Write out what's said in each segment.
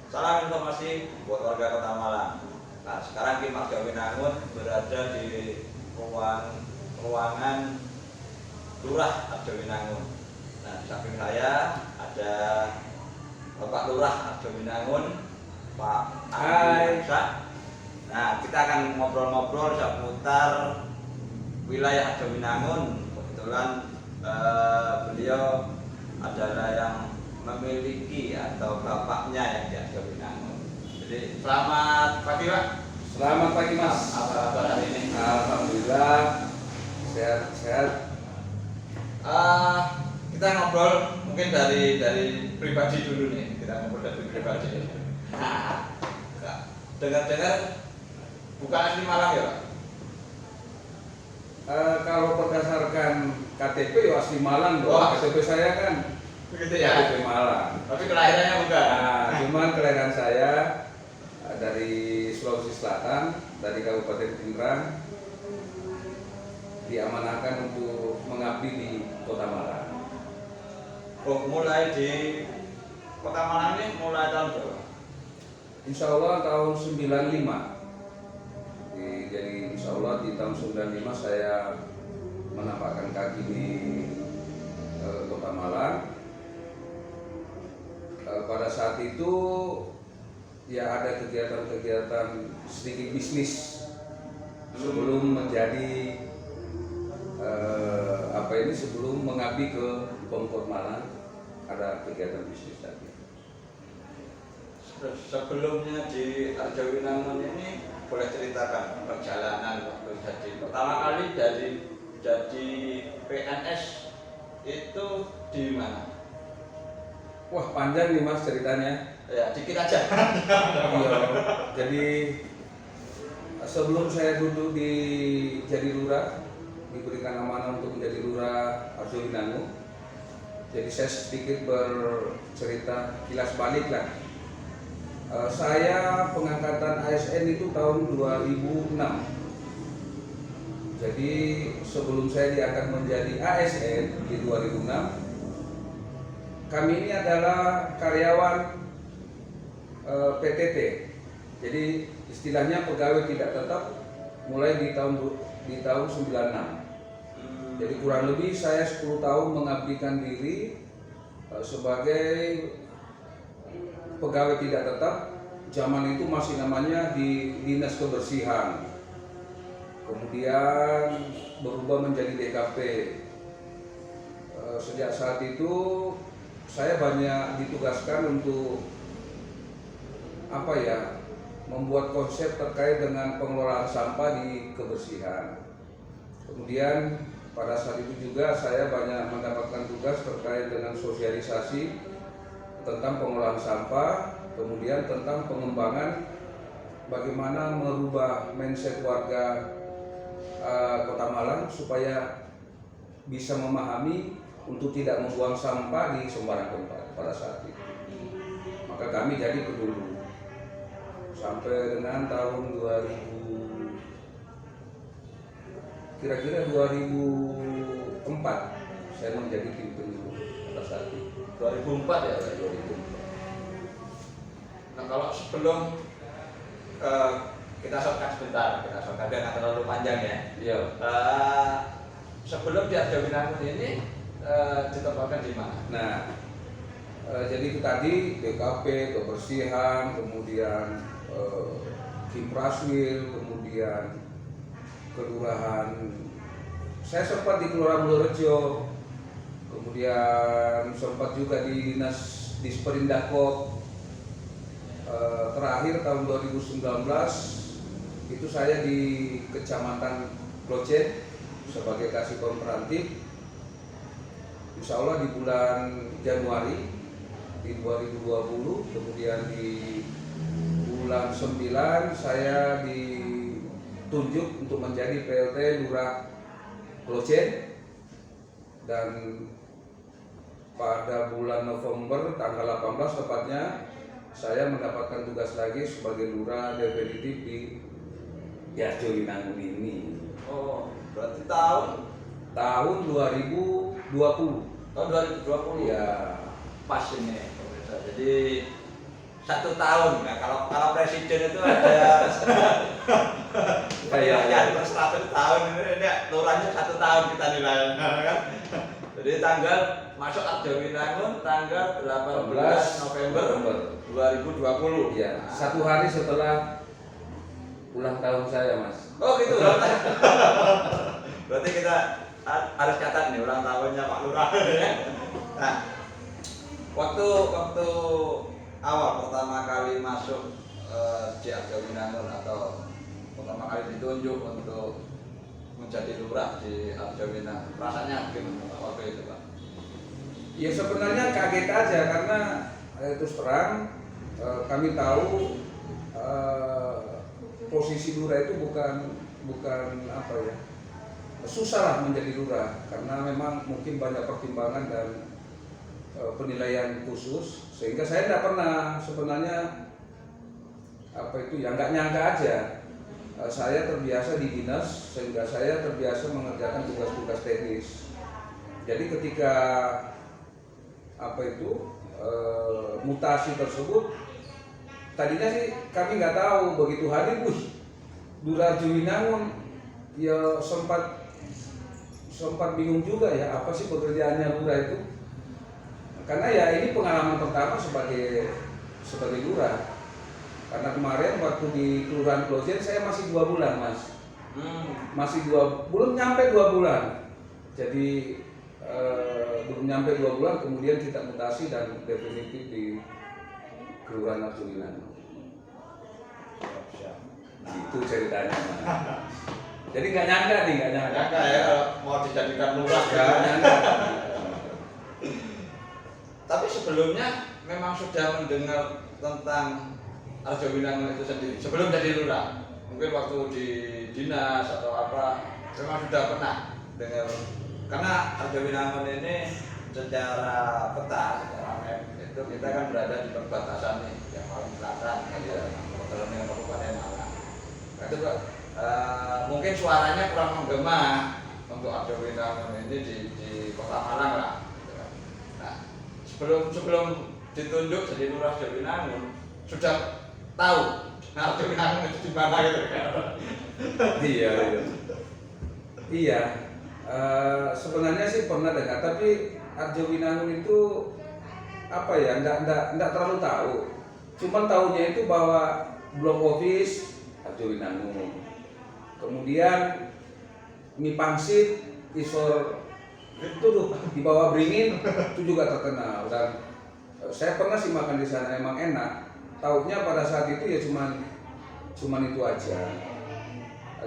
Salam informasi buat warga Kota Malang. Nah, sekarang Kim Arjawinangun berada di ruangan Lurah Arjawinangun. Nah, di samping saya ada Bapak Lurah Arjawinangun, Pak Andi. Nah, kita akan ngobrol-ngobrol seputar wilayah Arjawinangun. Kebetulan beliau adalah yang memiliki atau bapaknya yang di Arjawinangun. Jadi selamat pagi Pak. Selamat pagi Mas. Apa kabar hari ini? Alhamdulillah sehat-sehat. Kita ngobrol mungkin dari pribadi dulu nih. Kita ngobrol dari pribadi. Nah, dengar-dengar bukan asli Malang ya Pak? Kalau berdasarkan KTP ya asli Malang dong. Wah. KTP saya kan Begitu ya. KTP Malang. Tapi kelahirannya bukan. Nah, cuman kelahiran saya dari Sulawesi Selatan, dari Kabupaten Pindrang, diamanahkan untuk mengabdi di Kota Malang. Oh, mulai di Kota Malang ini mulai tahun berapa? Insya Allah tahun 95. Jadi insya Allah di tahun 95 saya menampakkan kaki di Kota Malang. Pada saat itu ya ada kegiatan-kegiatan sedikit bisnis sebelum menjadi sebelum mengabdi ke Pemkot Malang, ada kegiatan bisnis tadi. Sebelumnya di Arjawinangun ini boleh ceritakan perjalanan waktu jadi pertama kali jadi PNS itu di mana? Wah, panjang nih Mas ceritanya. Ya dikit aja. Iya. Jadi sebelum saya duduk di jadi lurah, diberikan amanah untuk menjadi lurah Arjawinangun. Jadi saya sedikit bercerita kilas balik lah. Saya pengangkatan ASN itu tahun 2006. Jadi sebelum saya diangkat menjadi ASN di 2006, kami ini adalah karyawan PTT. Jadi istilahnya pegawai tidak tetap mulai di tahun 96. Jadi kurang lebih saya 10 tahun mengabdikan diri sebagai pegawai tidak tetap. Zaman itu masih namanya di Dinas Kebersihan. Kemudian berubah menjadi DKP. Sejak saat itu saya banyak ditugaskan untuk membuat konsep terkait dengan pengelolaan sampah di kebersihan. Kemudian pada saat itu juga saya banyak mendapatkan tugas terkait dengan sosialisasi tentang pengelolaan sampah, kemudian tentang pengembangan bagaimana merubah mindset warga Kota Malang supaya bisa memahami untuk tidak membuang sampah di sembarang tempat pada saat itu. Maka kami jadi peduli sampai dengan tahun 2004 saya menjadi tim penyuluh pada saat itu. 2004 ya? 2004. Nah kalau sebelum kita shortcut sebentar, biar nggak terlalu panjang ya. Iya. Sebelum di Arjawinangun ini ditempatkan di mana? Nah, jadi itu tadi DKP, kebersihan, kemudian Kimpraswil, kemudian kelurahan. Saya sempat di Kelurahan Bulurejo, kemudian sempat juga di Dinas Disperindakob. Terakhir tahun 2019 itu saya di Kecamatan Klocet sebagai kasih kooperatif. Insya Allah di bulan Januari di 2020, kemudian di bulan 9 saya ditunjuk untuk menjadi PLT Lurah Klocet, dan pada bulan November tanggal 18 tepatnya saya mendapatkan tugas lagi sebagai lurah definitif di Arjawinangun ini. Oh, berarti tahun 2020. Tahun 2020 Ya. pas ini pemirsa. Jadi 1 tahun. Nah, kalau presiden itu ada kayak 100 tahun, ini lurahnya 1 tahun kita nilai kan. Jadi tanggal masuk Arjowinangun tanggal 18 November 2020. Ya, 1 hari setelah ulang tahun saya, Mas. Oh gitu. Berarti kita harus catat nih ulang tahunnya Pak Lurah. Nah, waktu awal pertama kali masuk di Arjowinangun atau pertama kali ditunjuk untuk menjadi lurah di Arjowinangun, rasanya gimana waktu itu, Pak? Ya sebenarnya kaget aja karena terus terang kami tahu posisi lurah itu bukan apa ya, susah lah menjadi lurah karena memang mungkin banyak pertimbangan dan penilaian khusus, sehingga saya tidak pernah sebenarnya apa itu ya, nggak nyangka aja. Saya terbiasa di dinas sehingga saya terbiasa mengerjakan tugas-tugas teknis. Jadi ketika apa itu mutasi tersebut, tadinya sih kami nggak tahu, begitu hadir Lurah Arjowinangun ya sempat bingung juga ya, apa sih pekerjaannya lurah itu. Karena ya ini pengalaman pertama sebagai lurah. Karena kemarin waktu di Kelurahan Klojen saya masih 2 bulan, Mas. Masih belum nyampe 2 bulan. Jadi belum nyampe 2 bulan kemudian kita mutasi dan definitif di Kelurahan Arjowinangun. Itu ceritanya, Mas. Jadi nggak nyangka nggak nyangka ya kalau mau dijadikan lurah. Nggak nyangka. Tapi sebelumnya memang sudah mendengar tentang Arjowinangun itu sendiri sebelum jadi lurah. Mungkin waktu di dinas atau apa memang sudah pernah dengar, karena Arjowinangun ini secara peta, secara map itu kita kan berada di perbatasan nih yang paling selatan ya, dengan Kabupaten Malang. Nah, itu mungkin suaranya kurang menggema untuk Arjowinangun ini di Kota Malang lah. Nah, sebelum ditunjuk jadi lurah Arjowinangun sudah tahu Arjowinangun itu di mana gitu kan? Iya. Sebenarnya sih pernah dengar, tapi Arjowinangun itu apa ya? Enggak terlalu tahu. Cuman tahunya itu bahwa blok office Arjowinangun. Kemudian mie pangsit Isor itu tuh di bawah Beringin itu juga terkenal, dan saya pernah sih makan di sana, emang enak. Taunya pada saat itu ya cuman itu aja.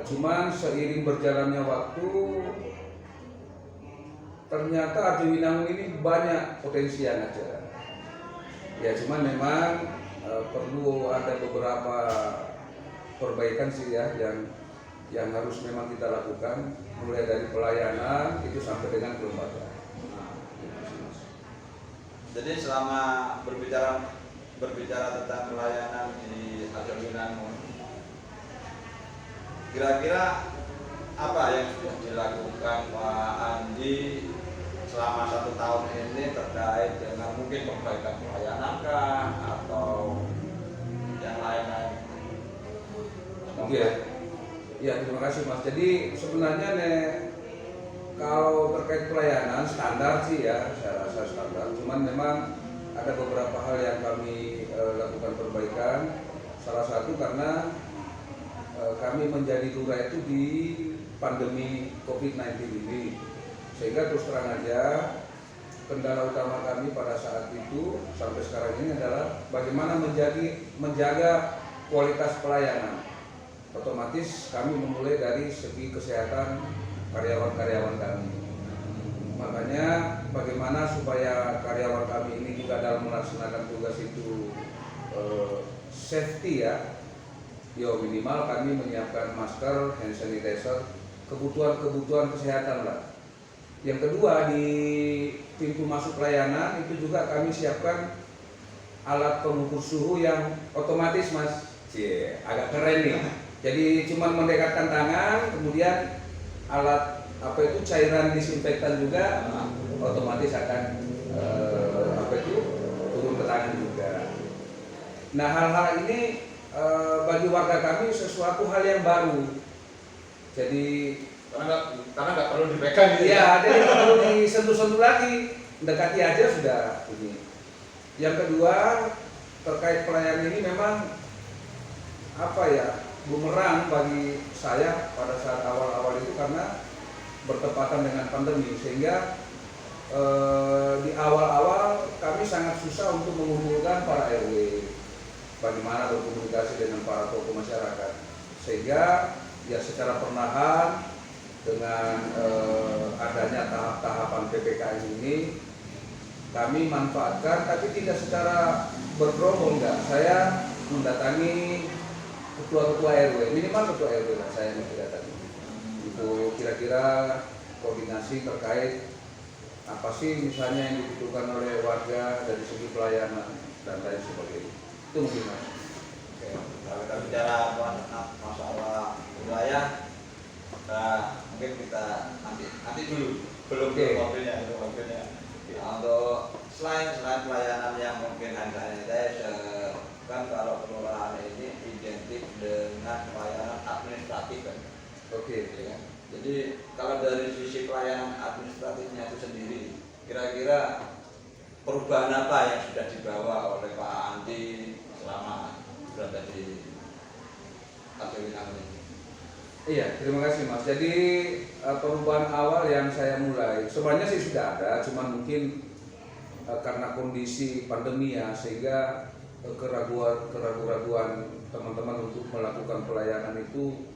Cuman seiring berjalannya waktu ternyata Arjowinangun ini banyak potensi yang ada. Ya cuman memang perlu ada beberapa perbaikan sih ya yang harus memang kita lakukan, mulai dari pelayanan itu sampai dengan kelembagaan. Jadi selama berbicara tentang pelayanan di Arjowinangun, kira-kira apa yang sudah dilakukan Pak Andi selama 1 tahun ini terkait dengan mungkin perbaikan pelayanan kah atau yang lain-lain? Oke. Ya, terima kasih, Mas. Jadi sebenarnya kalau terkait pelayanan standar sih ya, saya rasa standar. Cuman memang ada beberapa hal yang kami lakukan perbaikan. Salah satu karena kami menjadi lurah itu di pandemi COVID-19 ini, sehingga terus terang aja kendala utama kami pada saat itu sampai sekarang ini adalah bagaimana menjaga kualitas pelayanan. Otomatis kami memulai dari segi kesehatan karyawan-karyawan kami. Makanya bagaimana supaya karyawan kami ini juga dalam melaksanakan tugas itu safety ya. Minimal kami menyiapkan masker, hand sanitizer, kebutuhan kesehatan lah. Yang kedua, di pintu masuk layanan itu juga kami siapkan alat pengukur suhu yang otomatis, Mas. Agak keren nih. Jadi cuma mendekatkan tangan, kemudian alat cairan disinfektan juga otomatis akan turun ke tangan juga. Nah, hal-hal ini bagi warga kami sesuatu hal yang baru. Jadi karena nggak perlu dipegang gitu ya, jadi nggak perlu disentuh-sentuh lagi, dekati aja sudah ini. Yang kedua, terkait pelayanan ini memang apa ya, bumerang bagi saya pada saat awal-awal itu karena bertepatan dengan pandemi, sehingga di awal-awal kami sangat susah untuk mengumpulkan para RW, bagaimana berkomunikasi dengan para tokoh masyarakat, sehingga ya secara perlahan dengan adanya tahap-tahapan PPKM ini kami manfaatkan, tapi tidak secara bergerombol, enggak. Saya mendatangi ketua-ketua RW, minimal ketua RW lah saya yang datangi. Itu kira-kira koordinasi terkait apa sih misalnya yang dibutuhkan oleh warga dari segi pelayanan dan lain sebagainya. Itu mungkin Mas. Oke, kalau kita bicara masalah wilayah, mungkin kita nanti dulu belum ke mobilnya. Untuk selain pelayanan yang mungkin sanitizer, kan kalau kelurahan ini identik dengan pelayanan administratif kan. Oke. Ya kan? Jadi kalau dari sisi pelayanan administratifnya itu sendiri, kira-kira perubahan apa yang sudah dibawa oleh Pak Andi selama berada di Arjowinangun ini? Iya, terima kasih Mas. Jadi perubahan awal yang saya mulai sebenarnya sih sudah ada, cuman mungkin karena kondisi pandemi ya, sehingga keraguan teman-teman untuk melakukan pelayanan itu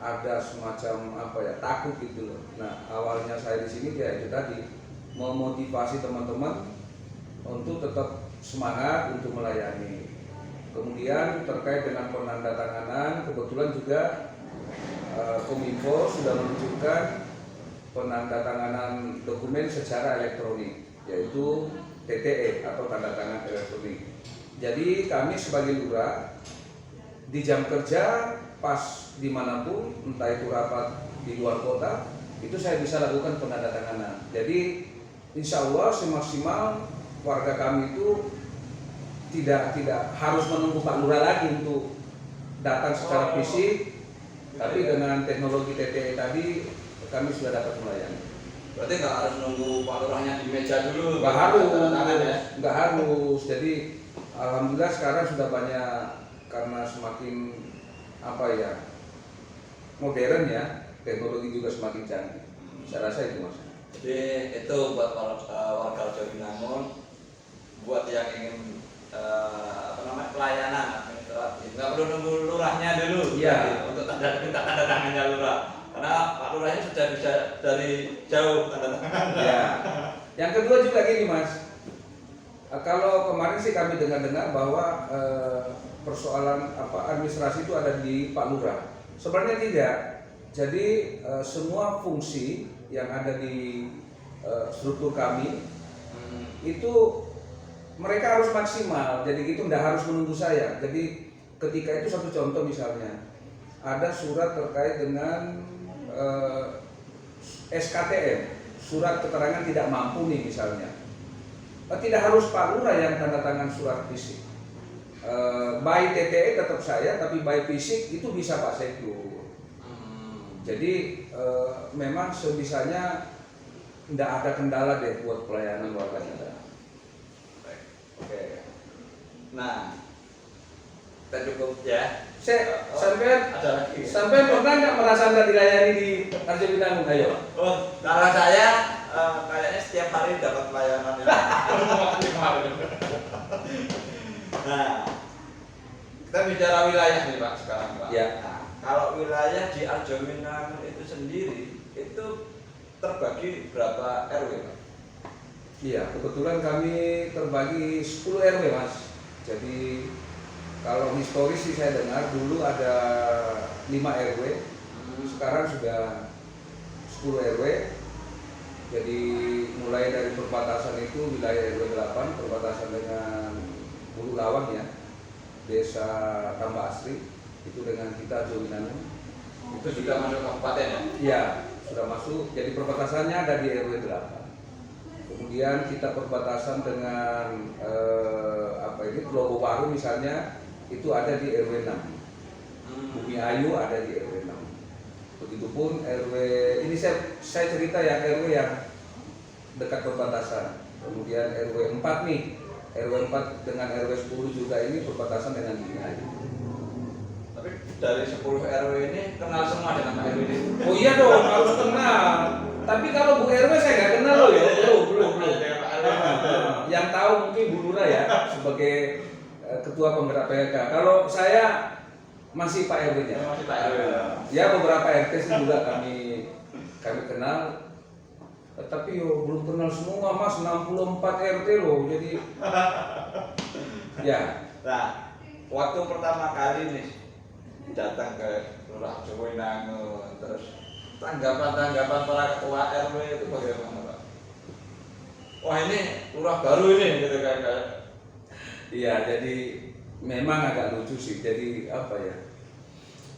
ada semacam apa ya, takut gitu loh. Nah, awalnya saya di sini ya itu tadi memotivasi teman-teman untuk tetap semangat untuk melayani. Kemudian terkait dengan penandatanganan, kebetulan juga Kominfo sudah menunjukkan penandatanganan dokumen secara elektronik, yaitu TTE atau tanda tangan elektronik. Jadi kami sebagai lurah di jam kerja pas dimanapun, entah itu rapat di luar kota, itu saya bisa lakukan penandatanganan. Jadi insya Allah semaksimal warga kami itu tidak harus menunggu Pak Lurah lagi untuk datang secara fisik. Tapi dengan teknologi TTE tadi kami sudah dapat melayani. Berarti nggak harus nunggu Pak Lurahnya di meja dulu? Nggak harus, ya? nggak harus. Jadi alhamdulillah sekarang sudah banyak, karena semakin apa ya, modern ya, teknologi juga semakin canggih. Saya rasa itu Mas. Jadi itu buat warga Arjowinangun, buat yang ingin pelayanan administratif, nggak perlu nunggu lurahnya dulu ya, untuk minta tanda tangannya lurah, karena Pak Lurahnya sudah bisa dari jauh tanda tangan. Ya. Yang kedua juga gini Mas, kalau kemarin sih kami dengar bahwa persoalan administrasi itu ada di Pak Lurah. Sebenarnya tidak. Jadi semua fungsi yang ada di struktur kami itu mereka harus maksimal, jadi itu tidak harus menunggu saya. Jadi ketika itu satu contoh misalnya, ada surat terkait dengan SKTM, surat keterangan tidak mampu nih misalnya, tidak harus Pak Lurah yang tanda tangan surat fisik. By TTE tetap saya, tapi by fisik itu bisa Pak Sekdur. Jadi memang sebisanya tidak ada kendala deh buat pelayanan warga kita. Oke. Nah, kita cukup ya. Sampai pernah nggak merasa nggak dilayani di Arjowinangun? Ayo. Oh, cara saya kayaknya setiap hari dapat pelayanan ya. Nah, kita bicara wilayah nih Pak sekarang Pak. Ya. Nah, kalau wilayah di Arjowinangun itu sendiri itu terbagi berapa RW Pak? Iya, kebetulan kami terbagi 10 RW Mas. Jadi kalau historis sih saya dengar dulu ada 5 RW, sekarang sudah 10 RW. Jadi mulai dari perbatasan itu wilayah RW 8, perbatasan dengan Bulu Lawang ya, Desa Tambah Asri, itu dengan kita Arjowinangun. Itu sudah masuk kabupaten ya? Iya, sudah masuk. Jadi perbatasannya ada di RW 8. Kemudian kita perbatasan dengan kredit. Logo baru misalnya itu ada di RW 6. Bumi Ayu ada di RW 6. Begitupun RW ini saya cerita yang RW yang dekat perbatasan. Kemudian RW 4 nih, RW 4 dengan RW 10 juga ini perbatasan dengan Bumi Ayu. Tapi dari 10 RW ini kenal semua dengan Pak RW ini. Oh iya dong, harus kenal. Tapi kalau Bu RW saya nggak kenal loh ya, belum. Yang tahu mungkin Bu Lura ya sebagai ketua penggerak PLK. Kalau saya masih Pak RW-nya. Masih Pak RW. Ya beberapa RT sih juga kami kenal. Tapi yo belum kenal semua Mas, 64 RT loh. Jadi ya. Nah, waktu pertama kali nih datang ke Lurah Jowinangun, terus tanggapan para ketua RW itu bagaimana Pak? Wah ini lurah baru ini gitu kan? Iya, jadi memang agak lucu sih. Jadi apa ya?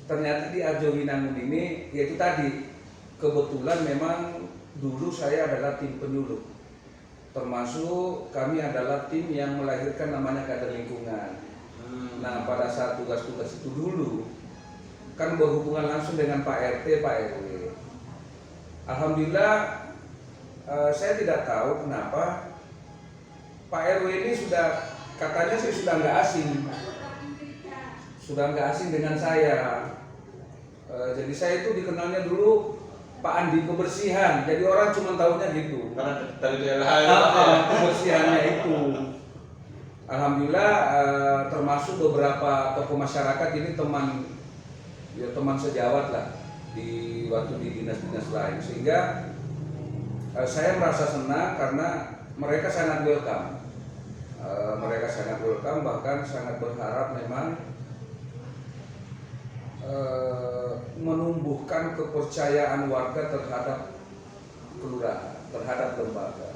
Ternyata di Arjowinangun ini yaitu tadi kebetulan memang dulu saya adalah tim penyuluh. Termasuk kami adalah tim yang melahirkan namanya kader lingkungan. Nah pada saat tugas-tugas itu dulu kan berhubungan langsung dengan Pak RT, Pak RW. Alhamdulillah saya tidak tahu kenapa Pak RW ini sudah katanya sih sudah nggak asing dengan saya. Jadi saya itu dikenalnya dulu Pak Andi kebersihan. Jadi orang cuma tahunya gitu. Karena dari daerah kebersihannya itu. Alhamdulillah termasuk beberapa tokoh masyarakat ini teman sejawat lah di waktu di dinas-dinas lain, sehingga saya merasa senang karena mereka sangat welcome. Bahkan sangat berharap memang menumbuhkan kepercayaan warga terhadap kelurahan, terhadap lembaga.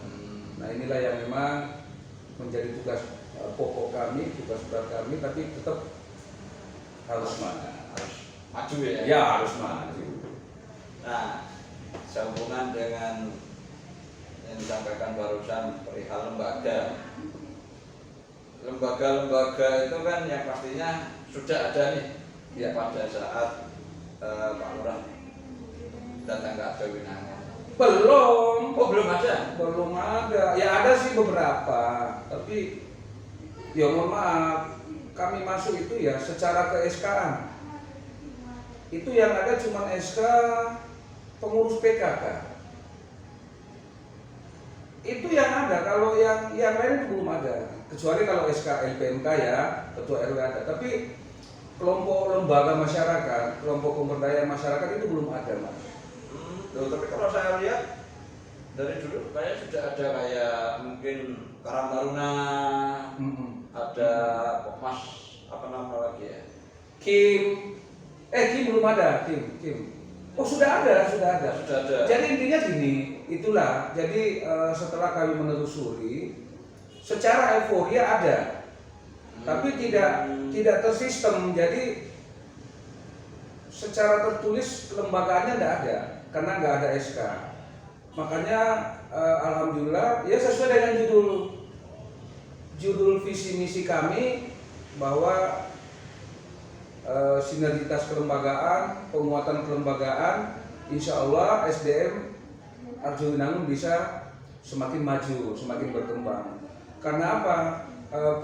Nah inilah yang memang menjadi tugas pokok kami, tugas berat kami, tapi tetap harus maju ya? Ya harus maju. Nah, sehubungan dengan yang disampaikan barusan perihal lembaga itu kan yang pastinya sudah ada nih ya pada saat Pak Lurah datang ke Arjowinangun. Belum ada. Belum ada. Ya ada sih beberapa, tapi ya mohon maaf, kami masuk itu ya secara ke SK-an. Itu yang ada cuma SK pengurus PKK. Itu yang ada, kalau yang lain itu belum ada. Kecuali kalau SK LPMK ya, ketua RW ada. Tapi kelompok lembaga masyarakat, kelompok pemberdayaan masyarakat itu belum ada, Mas. Tapi kalau saya lihat dari dulu kayak sudah ada kayak mungkin Karang Taruna, ada Pokmas apa nama lagi ya? Kim belum ada, Kim. Oh sudah ada. Jadi intinya gini, itulah. Jadi setelah kami menelusuri, secara euforia ada, tapi tidak tersistem. Jadi secara tertulis kelembagaannya tidak ada, karena nggak ada SK. Makanya alhamdulillah ya sesuai dengan judul visi misi kami bahwa sinergitas kelembagaan, penguatan kelembagaan, insya Allah SDM Arjowinangun bisa semakin maju, semakin berkembang. Karena apa?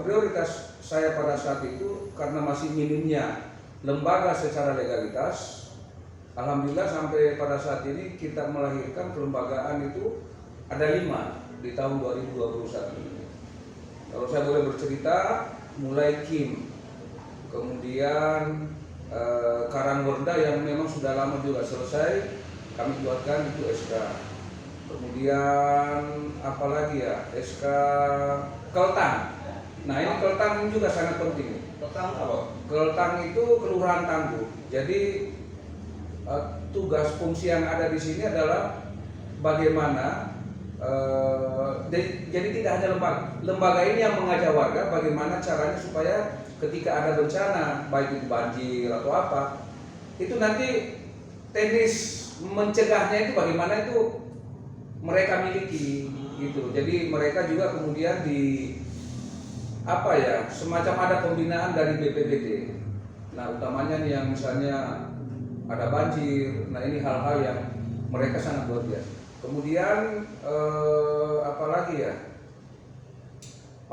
Prioritas saya pada saat itu karena masih minimnya lembaga secara legalitas. Alhamdulillah sampai pada saat ini kita melahirkan kelembagaan itu ada 5 di tahun 2021. Kalau saya boleh bercerita, mulai Kim, kemudian Karangwerda yang memang sudah lama juga selesai, kami buatkan itu SK. Kemudian apalagi ya, SK Keltang. Nah ini Keltang juga sangat penting. Keltang apa? Keltang itu kelurahan Tangguh. Jadi tugas fungsi yang ada di sini adalah bagaimana jadi tidak hanya lembaga ini yang mengajak warga bagaimana caranya supaya ketika ada bencana baik itu banjir atau apa, itu nanti teknis mencegahnya itu bagaimana itu mereka miliki gitu. Jadi mereka juga kemudian apa ya, semacam ada pembinaan dari BPBD. Nah, utamanya nih yang misalnya ada banjir. Nah, ini hal-hal yang mereka sangat luar biasa. Kemudian apa lagi ya?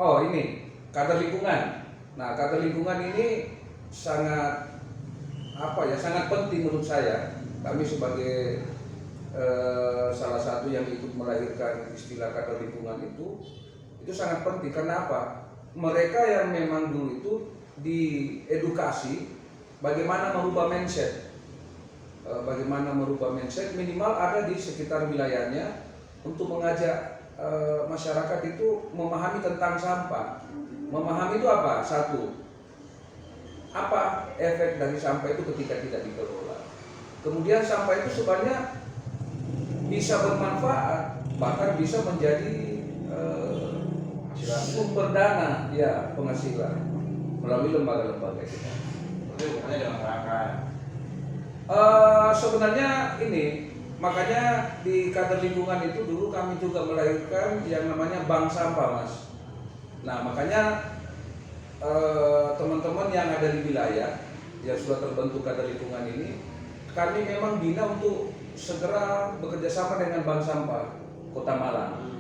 Oh, ini kader lingkungan. Nah, kader lingkungan ini sangat apa ya, sangat penting menurut saya. Kami sebagai salah satu yang ikut melahirkan istilah kader lingkungan itu sangat penting. Karena apa? Mereka yang memang dulu itu diedukasi bagaimana merubah mindset. Bagaimana merubah mindset, minimal ada di sekitar wilayahnya untuk mengajak masyarakat itu memahami tentang sampah. Memahami itu apa? Satu, apa efek dari sampah itu ketika tidak dikelola. Kemudian sampah itu sebenarnya bisa bermanfaat, bahkan bisa menjadi sumber dana, ya, penghasilan melalui lembaga-lembaga kita. Itu hubungannya dengan kerangka. Sebenarnya ini, makanya di kader lingkungan itu dulu kami juga melahirkan yang namanya bank sampah, Mas. Nah, makanya teman-teman yang ada di wilayah yang sudah terbentuk kader lingkungan ini, kami memang bina untuk segera bekerja sama dengan bank sampah Kota Malang.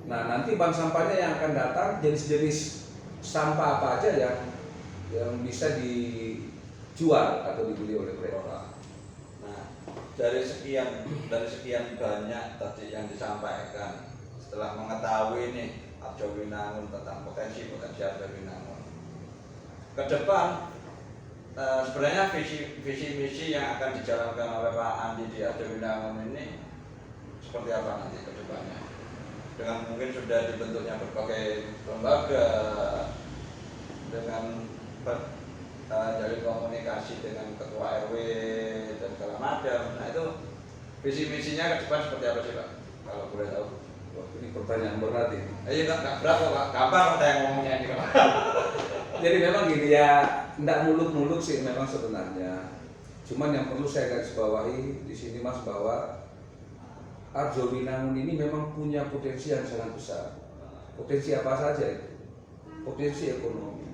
Nah, nanti bank sampahnya yang akan datang, jenis-jenis sampah apa aja yang bisa dijual atau dibeli oleh mereka. Nah, dari sekian banyak tadi yang disampaikan, setelah mengetahui nih Arjowinangun tentang potensi Arjowinangun, ke depan sebenarnya visi misi yang akan dijalankan oleh Pak Andi di Arjowinangun ini seperti apa nanti ke depannya? Dengan mungkin sudah dibentuknya berbagai lembaga, dengan jalin komunikasi dengan ketua RW dan segala macam. Nah, itu visi misinya ke depan seperti apa sih, Pak? Kalau boleh tahu. Wah, ini pertanyaan berat ini. Iya, nggak berat kok, Pak. Gampang saya ngomongnya ini, Pak. Jadi memang gini ya, tidak muluk-muluk sih memang sebenarnya. Cuman yang perlu saya garis bawahi di sini, Mas, bahwa Arjowinangun ini memang punya potensi yang sangat besar. Potensi apa saja itu? Potensi ekonomi.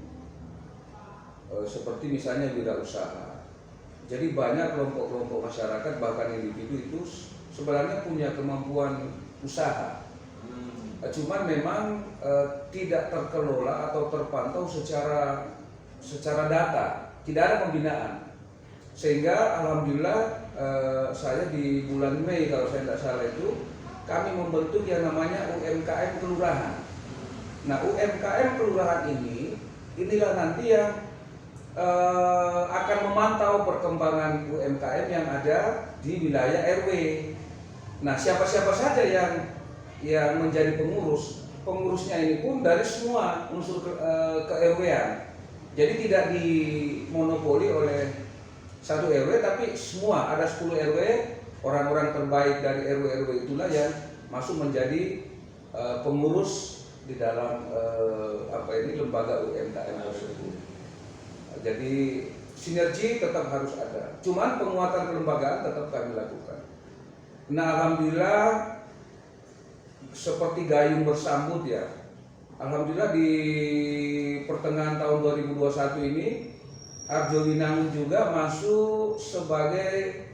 Seperti misalnya wirausaha. Jadi banyak kelompok-kelompok masyarakat bahkan individu itu sebenarnya punya kemampuan usaha. Cuman memang tidak terkelola atau terpantau secara data, tidak ada pembinaan. Sehingga alhamdulillah saya di bulan Mei kalau saya tidak salah itu kami membentuk yang namanya UMKM Kelurahan. Nah, UMKM Kelurahan inilah nanti yang akan memantau perkembangan UMKM yang ada di wilayah RW. Nah, siapa-siapa saja yang menjadi pengurusnya ini pun dari semua unsur ke RW-an. Jadi tidak dimonopoli oleh satu RW, tapi semua ada 10 RW, orang-orang terbaik dari RW-RW itulah yang masuk menjadi pengurus di dalam lembaga UMKM tersebut. Jadi sinergi tetap harus ada. Cuman penguatan kelembagaan tetap kami lakukan. Nah, alhamdulillah seperti gayung bersambut ya. Alhamdulillah di pertengahan tahun 2021 ini Arjowinangun juga masuk sebagai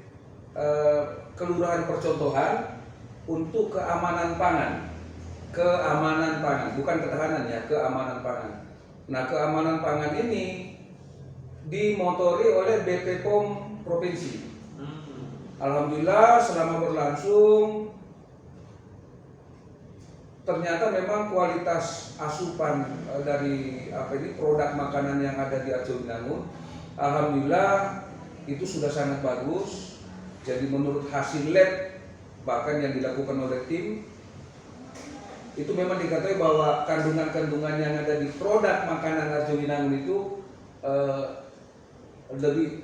kelurahan percontohan untuk keamanan pangan. Keamanan pangan, bukan ketahanan ya, keamanan pangan. Nah, keamanan pangan ini dimotori oleh BP POM provinsi. Alhamdulillah selama berlangsung ternyata memang kualitas asupan dari produk makanan yang ada di Arjowinangun, alhamdulillah itu sudah sangat bagus. Jadi menurut hasil lab bahkan yang dilakukan oleh tim itu memang dikatakan bahwa kandungan-kandungan yang ada di produk makanan Arjowinangun itu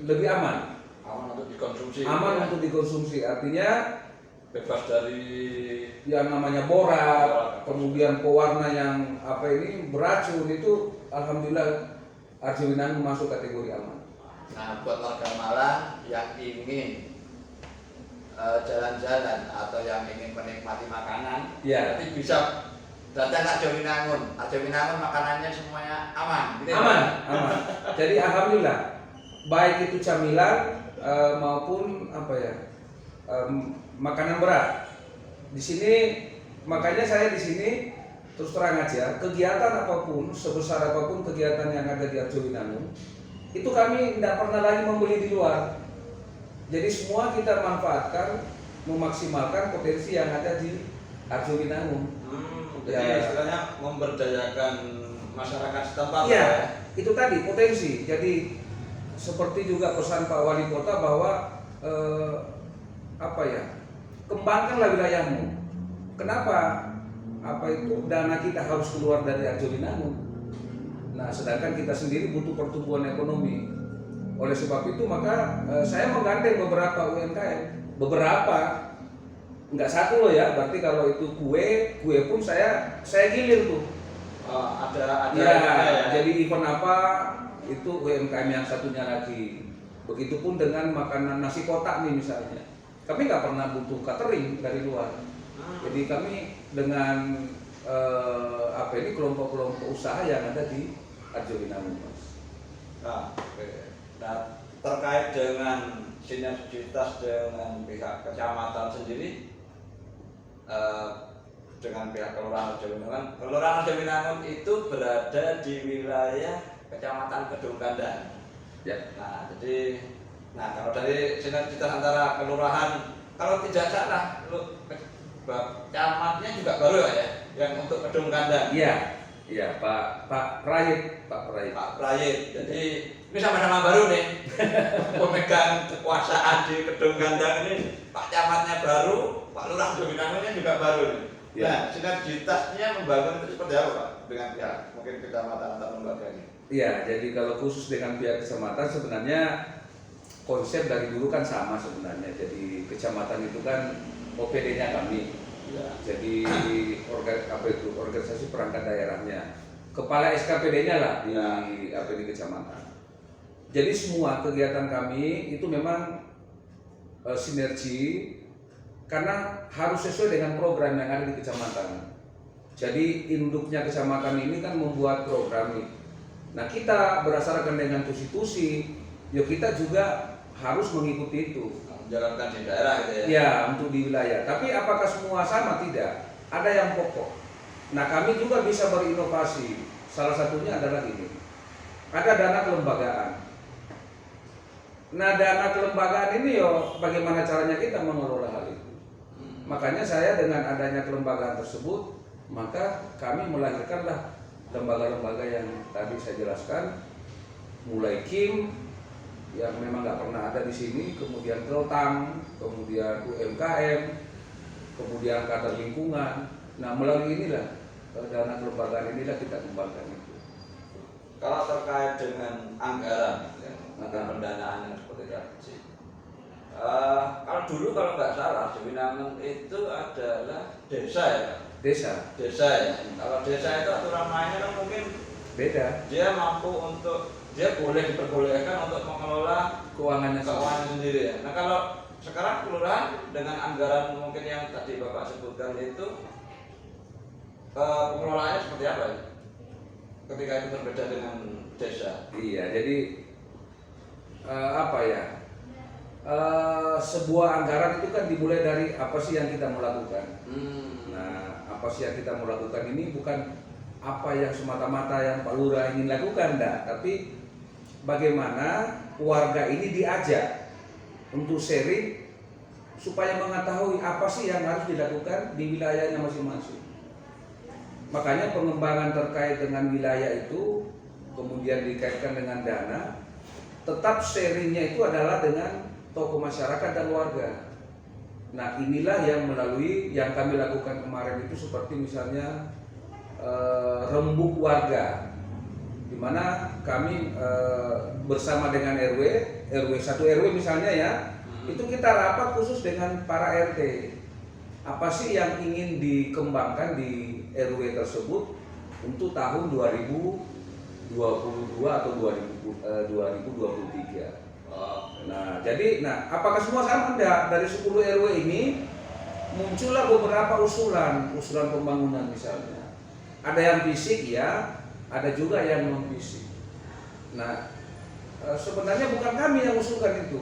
lebih aman. Aman untuk dikonsumsi. Artinya bebas dari yang namanya borat, kemudian pewarna yang beracun itu alhamdulillah Arjowinangun masuk kategori aman. Nah, buat warga Malang yang ingin jalan-jalan atau yang ingin menikmati makanan, ya, nanti bisa datang Arjo Winangun. Arjo Winangun makanannya semuanya aman. Gitu ya, Aman, Pak? aman. Jadi alhamdulillah, baik itu camilan maupun apa ya, makanan berat. Di sini makanya saya di sini terus terang aja, kegiatan apapun, sebesar apapun kegiatan yang ada di Arjo Winangun, itu kami tidak pernah lagi membeli di luar. Jadi semua kita manfaatkan, memaksimalkan potensi yang ada di Arjo Winangun. Jadi istilahnya memberdayakan masyarakat setempat. Iya, itu tadi potensi. Jadi seperti juga pesan Pak Wali Kota bahwa apa ya, kembangkanlah wilayahmu. Kenapa? Apa itu dana kita harus keluar dari Arjo Winangun. Nah, sedangkan kita sendiri butuh pertumbuhan ekonomi. Oleh sebab itu maka saya menggandeng beberapa UMKM, beberapa, nggak satu loh ya. Berarti kalau itu kue pun saya gilir tuh. Ada Ya, jadi event apa itu UMKM yang satunya lagi. Begitupun dengan makanan nasi kotak nih misalnya. Kami nggak pernah butuh catering dari luar. Jadi kami dengan apa ini kelompok-kelompok usaha yang ada di Arjo Winangun, Mas. Nah, terkait dengan sinergitas dengan pihak kecamatan sendiri, dengan pihak Kelurahan Arjo Winangun. Kelurahan Arjo Winangun itu berada di wilayah Kecamatan Kedung Gandang. Ya. Nah, kalau dari sinergitas antara kelurahan, kalau tidak salah, camatnya juga baru ya, yang untuk Kedung Gandang. Iya, Pak Prayit. Jadi ini sama-sama baru nih, pemegang kekuasaan di Kedung Gandang ini, Pak Camatnya baru, Pak Lurah Arjo Winangunnya juga baru nih. Ya. Nah, sinergitasnya membangun itu seperti apa, Pak? Dengan pihak mungkin kecamatan antar lembaga ini. Iya, jadi kalau khusus dengan pihak kecamatan sebenarnya konsep dari dulu kan sama sebenarnya. Jadi kecamatan itu kan OPD-nya kami. Ya, jadi organisasi perangkat daerahnya. Kepala SKPD-nya lah di APD kecamatan. Jadi semua kegiatan kami itu memang sinergi karena harus sesuai dengan program yang ada di kecamatan. Jadi induknya kecamatan ini kan membuat program nih. Nah, kita berdasarkan dengan tusi-tusi, ya kita juga harus mengikuti itu. Menjalankan di daerah gitu ya? Ya, untuk di wilayah. Tapi apakah semua sama? Tidak. Ada yang pokok. Nah, kami juga bisa berinovasi. Salah satunya adalah ini. Ada dana kelembagaan. Nah, dana kelembagaan ini yo bagaimana caranya kita mengelola hal itu. Makanya saya dengan adanya kelembagaan tersebut, maka kami melahirkanlah lembaga-lembaga yang tadi saya jelaskan, mulai KIM yang memang nggak pernah ada di sini, kemudian Keltang, kemudian UMKM, kemudian Kadar Lingkungan. Nah, melalui inilah dana kelembagaan inilah kita kembangkan itu. Kalau terkait dengan anggaran, pendanaan yang seperti tadi, kalau dulu kalau nggak salah, Arjo Winangun itu adalah desa ya, Pak? Desa ya. Kalau desa itu aturan mainnya kan mungkin Beda. Dia boleh diperbolehkan untuk mengelola Keuangannya sendiri ya. Nah, kalau sekarang kelurahan dengan anggaran mungkin yang tadi Bapak sebutkan itu, pengelolaannya seperti apa ya? Ketika itu berbeda dengan desa. Iya, jadi apa ya? Sebuah anggaran itu kan dimulai dari apa sih yang kita mau lakukan. Nah, apa sih yang kita mau lakukan ini bukan apa yang semata-mata yang Pak Lurah ingin lakukan, enggak, tapi bagaimana warga ini diajak untuk sharing supaya mengetahui apa sih yang harus dilakukan di wilayahnya masing-masing. Makanya pengembangan terkait dengan wilayah itu kemudian dikaitkan dengan dana, tetap sharingnya itu adalah dengan tokoh masyarakat dan warga. Nah, inilah yang melalui yang kami lakukan kemarin itu seperti misalnya rembuk warga, di mana kami bersama dengan RW 1 RW misalnya ya, itu kita rapat khusus dengan para RT. Apa sih yang ingin dikembangkan di RW tersebut untuk tahun 2022 atau 2023. Nah, apakah semua sama? Enggak. Dari 10 RW ini muncullah beberapa usulan pembangunan misalnya. Ada yang fisik ya, ada juga yang non fisik. Nah, sebenarnya bukan kami yang usulkan itu,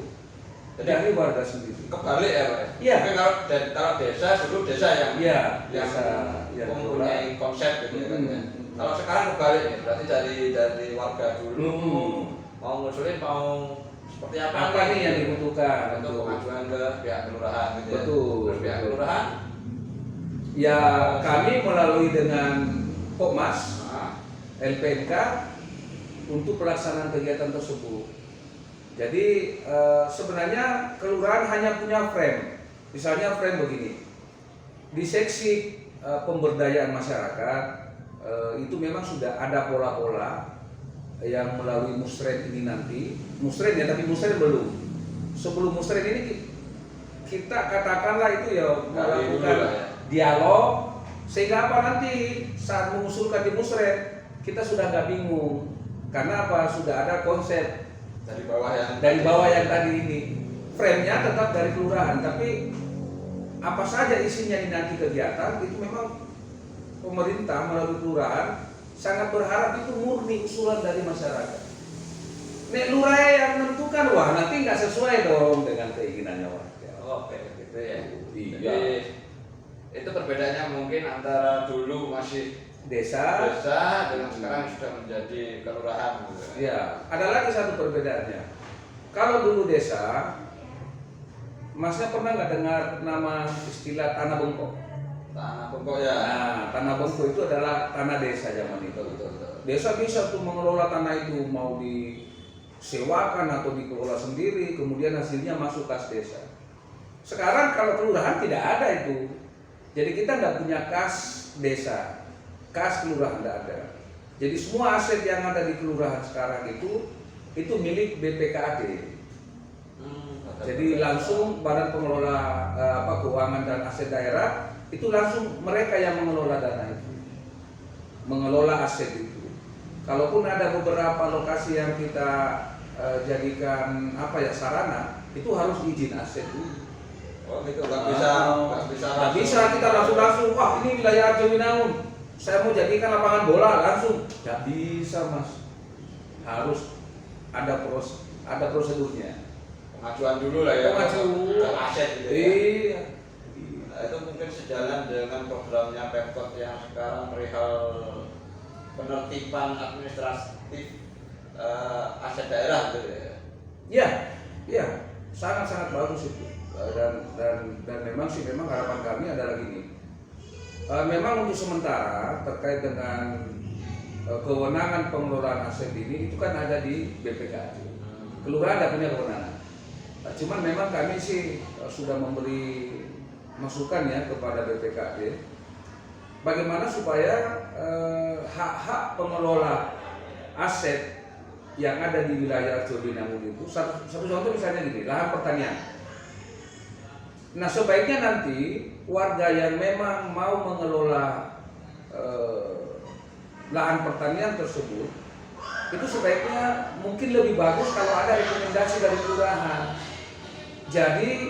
dari warga sendiri. Kebalik ya Pak? Iya. Mungkin kalau desa dulu desa yang Iya, yang desa yang mempunyai konsep gitu ya kan ya. Kalau sekarang kebalik nih, berarti dari warga dulu mau ngusulin mau seperti apa nih yang dibutuhkan untuk pengajuan ke pihak kelurahan gitu ya. Betul. Terus pihak kelurahan Ya, kami melalui dengan Popmas, nah, LPNK untuk pelaksanaan kegiatan tersebut. Jadi sebenarnya kelurahan hanya punya frame. Misalnya frame begini. Di seksi pemberdayaan masyarakat itu memang sudah ada pola-pola yang melalui musren ini nanti. Musren ya, tapi musren belum. Sebelum musren ini kita katakanlah itu ya melakukan dialog, sehingga apa nanti saat mengusulkan di musren kita sudah nggak bingung. Karena apa? Sudah ada konsep dari bawah yang tadi ini. Frame-nya tetap dari kelurahan, tapi apa saja isinya di nanti kegiatan itu memang pemerintah melalui kelurahan sangat berharap itu murni usulan dari masyarakat. Nek lurah yang menentukan, wah nanti nggak sesuai dong dengan keinginannya warga. Oke, gitu ya. Iya. Jadi itu perbedaannya mungkin antara dulu masih Desa dengan sekarang sudah menjadi kelurahan. Gitu. Ya, ada lagi satu perbedaannya. Kalau dulu desa, Masnya pernah nggak dengar nama istilah tanah bengkok? Tanah bengkok ya. Nah, tanah bengkok itu adalah tanah desa zaman itu. Betul. Desa bisa tuh mengelola tanah itu, mau disewakan atau dikelola sendiri, kemudian hasilnya masuk kas desa. Sekarang kalau kelurahan tidak ada itu, jadi kita nggak punya kas desa, kas kelurahan tidak ada. Jadi semua aset yang ada di kelurahan sekarang itu milik BPKAD. Jadi langsung Badan Pengelola Keuangan dan Aset Daerah itu langsung mereka yang mengelola dana itu, mengelola aset itu. Kalaupun ada beberapa lokasi yang kita jadikan sarana, itu harus izin aset dulu. Oh gitu, nggak bisa kita langsung wah ini wilayah Arjowinangun, saya mau jadikan lapangan bola langsung, nggak bisa mas, harus ada prosedurnya. Pengajuan dulu lah ya. Pengajuan aset gitu ya. Iya. Nah, itu mungkin sejalan dengan programnya Pemkot yang sekarang perihal penertiban administratif aset daerah gitu ya. Iya, sangat bagus itu. Dan memang harapan kami adalah gini. Memang untuk sementara terkait dengan kewenangan pengelolaan aset ini itu kan ada di BPKAD. Kelurahan tidak punya kewenangan. Cuman memang kami sih sudah memberi masukan ya kepada BPKAD bagaimana supaya hak-hak pengelola aset yang ada di wilayah Arjowinangun itu satu contoh misalnya gini, lahan pertanian. Nah sebaiknya nanti warga yang memang mau mengelola lahan pertanian tersebut itu sebaiknya mungkin lebih bagus kalau ada rekomendasi dari kelurahan. Jadi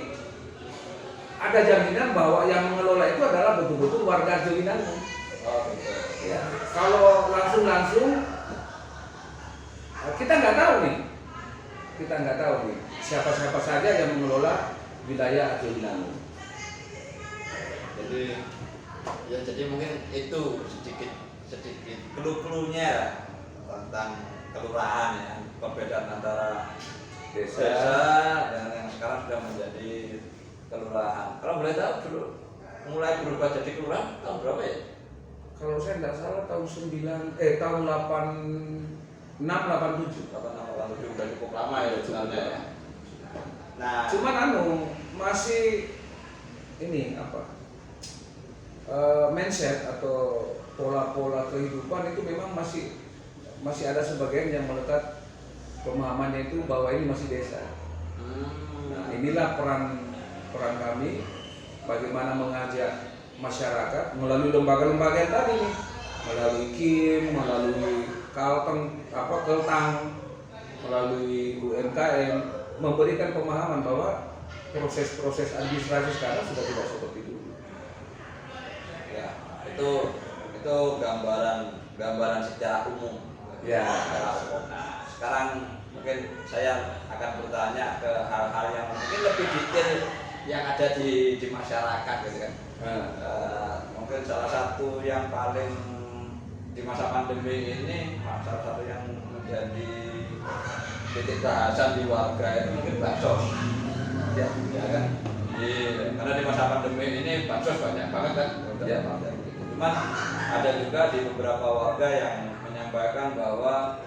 ada jaminan bahwa yang mengelola itu adalah betul-betul warga Arjowinangun. Oh, betul. Ya, kalau langsung kita nggak tahu nih siapa saja yang mengelola wilayah Arjowinangun. Jadi mungkin itu sedikit clue-nya lah tentang kelurahan ya, perbedaan antara desa dan yang sekarang sudah menjadi kelurahan. Kalau boleh tahu dulu mulai berubah jadi kelurahan tahun berapa ya? Kalau saya nggak salah tahun 86 87 udah cukup lama ya sebenarnya ya. Nah, cuman masih ini mindset atau pola-pola kehidupan itu memang masih ada sebagian yang melekat pemahamannya itu bahwa ini masih desa. Nah, inilah peran kami bagaimana mengajak masyarakat melalui lembaga-lembaga yang tadi nih, melalui KIM, melalui Keltang, melalui UMKM, memberikan pemahaman bahwa proses administrasi sekarang sudah tidak seperti dulu. Ya, itu itu gambaran secara umum. Ya. Nah, sekarang mungkin saya akan bertanya ke hal-hal yang mungkin lebih detail yang ada di masyarakat gitu kan. Mungkin salah satu yang paling di masa pandemi ini, salah satu yang menjadi titik bahasan di warga itu mungkin bansos. Ya kan. Karena di masa pandemi ini bansos banyak banget kan. Ya. Cuman ada juga di beberapa warga yang menyampaikan bahwa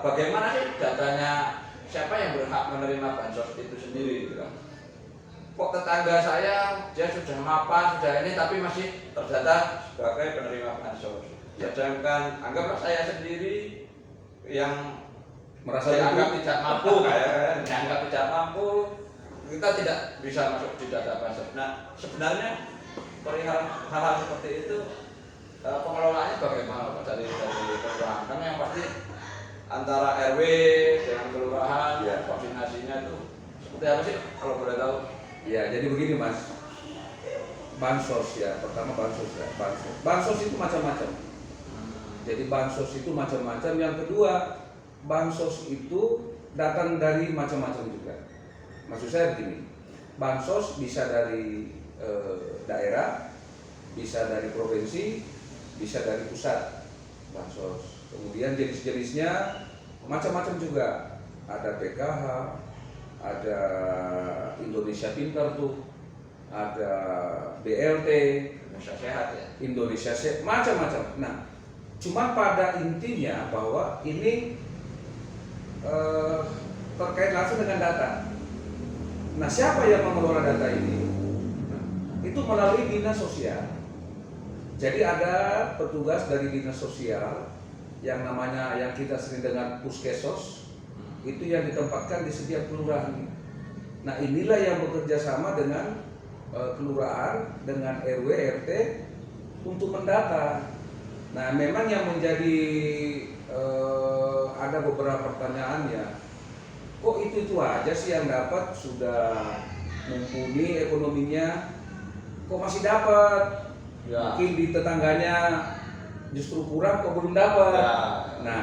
bagaimana sih datanya siapa yang berhak menerima bansos itu sendiri gitu kan. Kok tetangga saya dia sudah mapan, sudah ini tapi masih terdata sebagai penerima bansos. Sedangkan anggaplah saya sendiri yang Merasa dianggap tidak mampu, dianggap tidak mampu, kita tidak bisa masuk di data bansos. Nah, sebenarnya perihal hal-hal seperti itu pengelolaannya bagaimana Pak dari kelurahan? Karena yang pasti antara RW dengan kelurahan, ya, koordinasinya itu seperti apa sih kalau boleh tahu? Ya, jadi begini Mas, bansos ya, pertama bansos ya, bansos itu macam-macam. Jadi bansos itu macam-macam. Yang kedua, bansos itu datang dari macam-macam juga. Maksud saya begini, bansos bisa dari daerah, bisa dari provinsi, bisa dari pusat bansos. Kemudian jenis-jenisnya macam-macam juga. Ada PKH, ada Indonesia Pintar tuh, ada BLT, Indonesia Sehat ya. Indonesia Sehat, macam-macam. Nah, cuma pada intinya bahwa ini terkait langsung dengan data. Nah, siapa yang mengelola data ini? Itu melalui dinas sosial. Jadi ada petugas dari dinas sosial yang namanya, yang kita sering dengar puskesos, itu yang ditempatkan di setiap kelurahan. Nah, inilah yang bekerja sama dengan kelurahan, dengan RW, RT untuk mendata. Nah, memang yang menjadi ada beberapa pertanyaan ya, kok itu aja sih yang dapat, sudah mumpuni ekonominya, kok masih dapat? Ya. Mungkin di tetangganya justru kurang, kok belum dapat? Ya. Nah,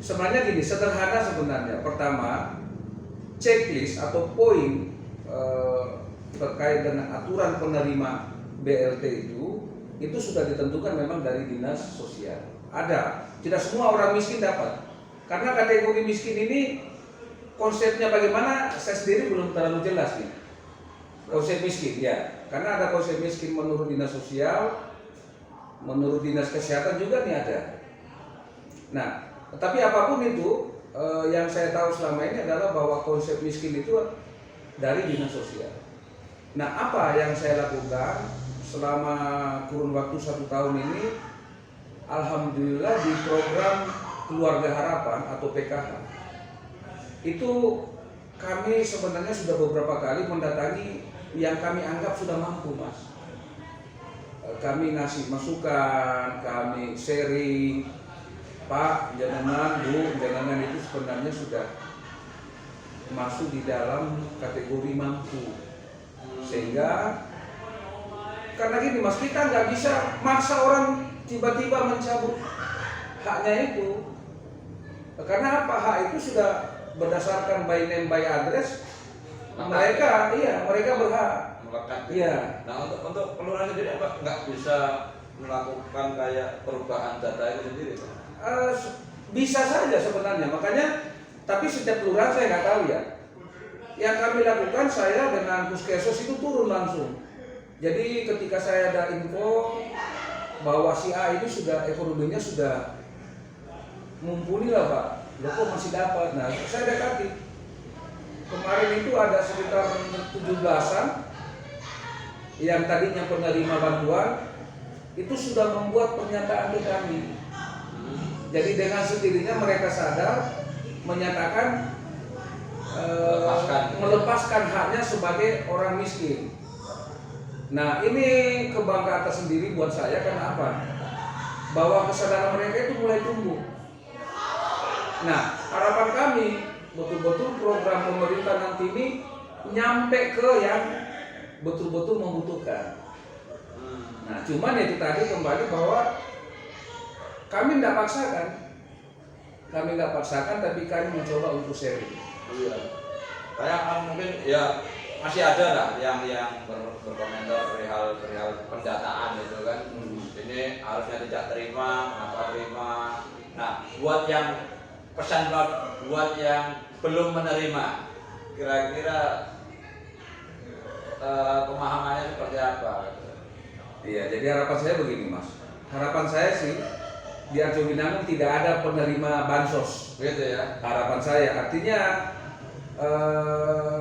sebenarnya gini, sederhana sebenarnya. Pertama, checklist atau poin terkait dengan aturan penerima BLT itu sudah ditentukan memang dari dinas sosial. Ada, tidak semua orang miskin dapat. Karena kategori miskin ini konsepnya bagaimana, saya sendiri belum terlalu jelas nih. Konsep miskin ya, karena ada konsep miskin menurut dinas sosial, menurut dinas kesehatan juga nih ada. Nah, tapi apapun itu, yang saya tahu selama ini adalah bahwa konsep miskin itu dari dinas sosial. Nah, apa yang saya lakukan selama kurun waktu 1 tahun ini? Alhamdulillah di program Keluarga Harapan atau PKH itu kami sebenarnya sudah beberapa kali mendatangi yang kami anggap sudah mampu, Mas. Kami ngasih masukan, kami sharing, Pak, jangan Bu, jangan itu sebenarnya sudah masuk di dalam kategori mampu. Sehingga karena gini Mas, kita nggak bisa maksa orang tiba-tiba mencabut haknya itu. Karena apa? Hak itu sudah berdasarkan by name by address. Mereka berhak. Iya. Nah, untuk kelurahan sendiri apa nggak bisa melakukan kayak perubahan data itu sendiri, Pak? Bisa saja sebenarnya. Makanya, tapi setiap kelurahan saya nggak tahu ya. Yang kami lakukan, saya dengan puskesos itu turun langsung. Jadi ketika saya ada info bahwa si A ini sudah ekonominya sudah mumpuni lah Pak, loh kok masih dapat. Nah, saya dekati. Kemarin itu ada sekitar 17-an yang tadinya penerima bantuan itu sudah membuat pernyataan ke kami. Jadi dengan sendirinya mereka sadar menyatakan melepaskan haknya sebagai orang miskin. Nah, ini kebanggaan tersendiri buat saya. Karena apa? Bahwa kesadaran mereka itu mulai tumbuh. Nah, harapan kami betul-betul program pemerintah nanti ini nyampe ke yang betul-betul membutuhkan. Nah, cuman itu tadi kembali bahwa kami tidak paksakan. Kami nggak paksakan, tapi kami mencoba untuk sharing. Iya. Kayak kan mungkin ya masih ada lah yang berkomentar perihal pendataan itu kan. Ini harusnya tidak terima, kenapa terima. Nah, buat yang pesan buat yang belum menerima, kira-kira pemahamannya seperti apa? Iya, jadi harapan saya begini, Mas. Harapan saya sih di Arjo Winangun tidak ada penerima bansos. Gitu ya. Harapan saya, artinya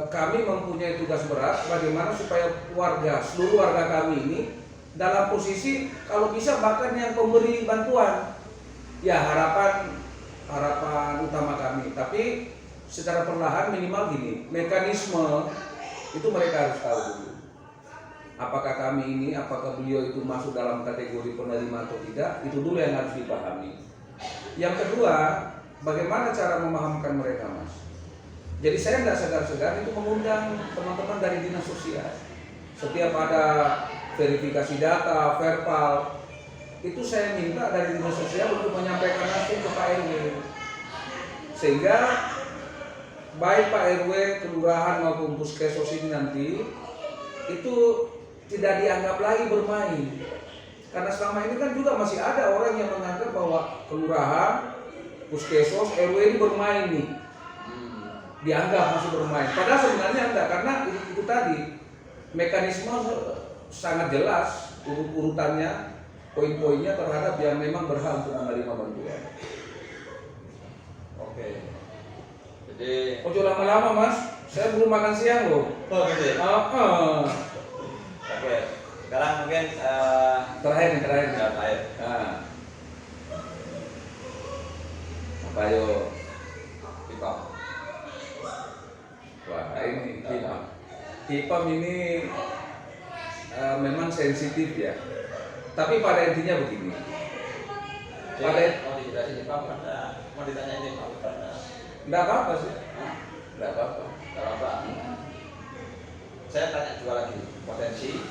kami mempunyai tugas berat bagaimana supaya seluruh warga kami ini dalam posisi kalau bisa bahkan yang pemberi bantuan. Ya, harapan utama kami. Tapi secara perlahan minimal gini, mekanisme itu mereka harus tahu dulu. Apakah kami ini, apakah beliau itu masuk dalam kategori penerima atau tidak, itu dulu yang harus dipahami. Yang kedua, bagaimana cara memahamkan mereka, Mas? Jadi saya tidak segan-segan itu mengundang teman-teman dari dinas sosial. Setiap ada verifikasi data, verbal, itu saya minta dari dinas sosial untuk menyampaikan langsung ke Pak RW. Sehingga baik Pak RW, kelurahan maupun puskesmas ini nanti itu tidak dianggap lagi bermain. Karena selama ini kan juga masih ada orang yang menganggap bahwa kelurahan, puskesmas, RW ini bermain nih. Dianggap masih bermain. Padahal sebenarnya enggak, karena itu tadi mekanisme sangat jelas urutannya, poin-poinnya terhadap yang memang berhak untuk menerima bantuan. Oke. Jadi Ojo lama-lama, Mas. Saya belum makan siang loh. oh gitu ya? Oke. Sekarang mungkin Terakhir. terakhir. Nah. Apa yo? Pipa. Wah, ini Hipam ini memang sensitif ya. Tapi pada intinya begini. Mau dijelasin Pipa pada mau ditanya ini Pak pada. Enggak apa-apa sih. Enggak apa-apa. Enggak apa. Saya tanya dua lagi. Potensi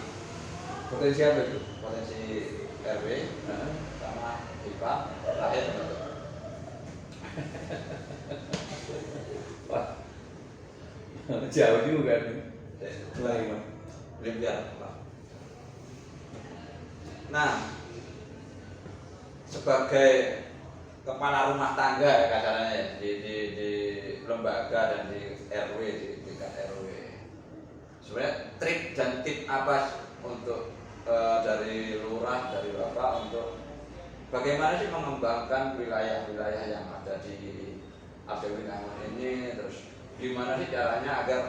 apa itu? Potensi RW sama Pipa terakhir. Wah. Jauh juga nih. Lihat. Nah, sebagai kepala rumah tangga ya kasarnya di lembaga dan di RW, di tingkat RW, sebenarnya trik dan tip apa untuk dari lurah, dari bapak untuk bagaimana sih mengembangkan wilayah-wilayah yang ada di Arjo Winangun ini, terus gimana sih caranya agar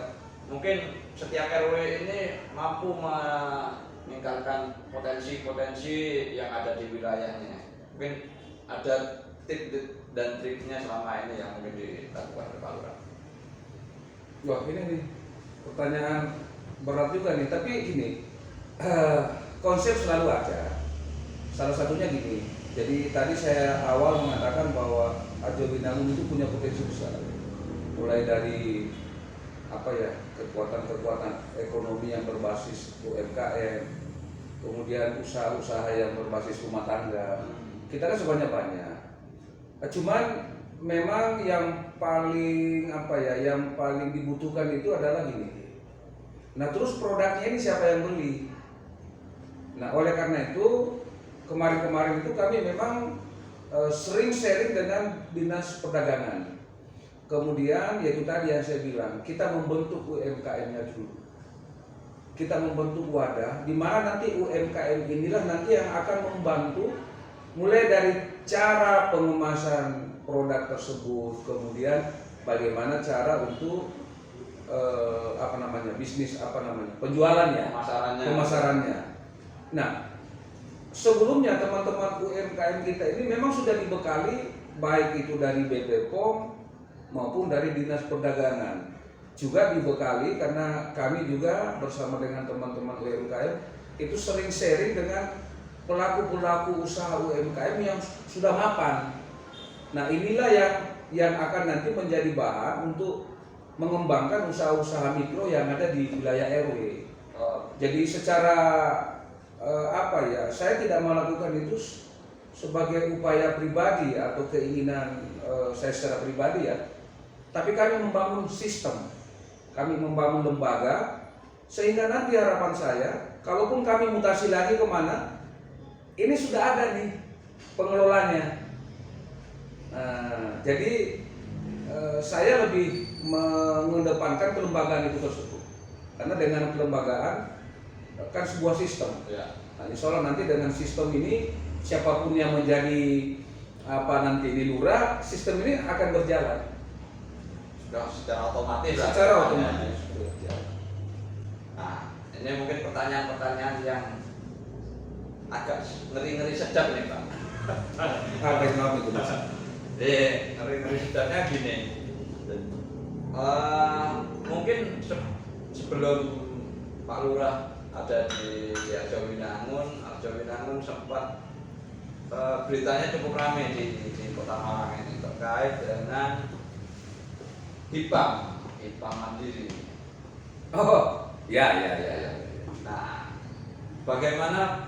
mungkin setiap RW ini mampu meningkatkan potensi-potensi yang ada di wilayahnya. Mungkin ada tip dan triknya selama ini yang mungkin dilakukan oleh Pak Lurah. Wah, ini nih pertanyaan berat juga nih, tapi gini, konsep selalu ada. Salah satunya gini, jadi tadi saya awal mengatakan bahwa Arjo Winangun itu punya potensi besar, mulai dari apa ya, kekuatan ekonomi yang berbasis UMKM, kemudian usaha-usaha yang berbasis rumah tangga. Kita kan sebanyak-banyak. Cuman memang yang paling yang paling dibutuhkan itu adalah gini. Nah, terus produknya ini siapa yang beli? Nah, oleh karena itu kemarin-kemarin itu kami memang sering sharing dengan dinas perdagangan. Kemudian yaitu tadi yang saya bilang, kita membentuk UMKM-nya dulu. Kita membentuk wadah di mana nanti UMKM inilah nanti yang akan membantu mulai dari cara pengemasan produk tersebut, kemudian bagaimana cara untuk bisnis penjualannya, pemasarannya. Nah, sebelumnya teman-teman UMKM kita ini memang sudah dibekali baik itu dari BP POM maupun dari Dinas Perdagangan, juga dibekali karena kami juga bersama dengan teman-teman UMKM itu sering sharing dengan pelaku-pelaku usaha UMKM yang sudah mapan. Nah, inilah yang akan nanti menjadi bahan untuk mengembangkan usaha-usaha mikro yang ada di wilayah RW. Jadi secara apa ya, saya tidak melakukan itu sebagai upaya pribadi atau keinginan saya secara pribadi ya, tapi kami membangun sistem, kami membangun lembaga, sehingga nanti harapan saya, kalaupun kami mutasi lagi kemana, ini sudah ada nih pengelolanya. Jadi saya lebih mengedepankan kelembagaan itu tersebut, karena dengan kelembagaan kan sebuah sistem. Ya. Nah, insya Allah nanti dengan sistem ini siapapun yang menjadi nanti di lurah, sistem ini akan berjalan. Sudah secara otomatis. Secara otomatis. Nah, ini mungkin pertanyaan-pertanyaan yang agak ngeri-ngeri sedap nih Pak. Apa yang mau itu Mas? Ngeri-ngeri sedapnya gini. Mungkin sebelum Pak Lurah ada di Arjowinangun sempat beritanya cukup ramai di Kota Malang ini terkait dengan HIPAM mandiri. Oh, ya. Nah, bagaimana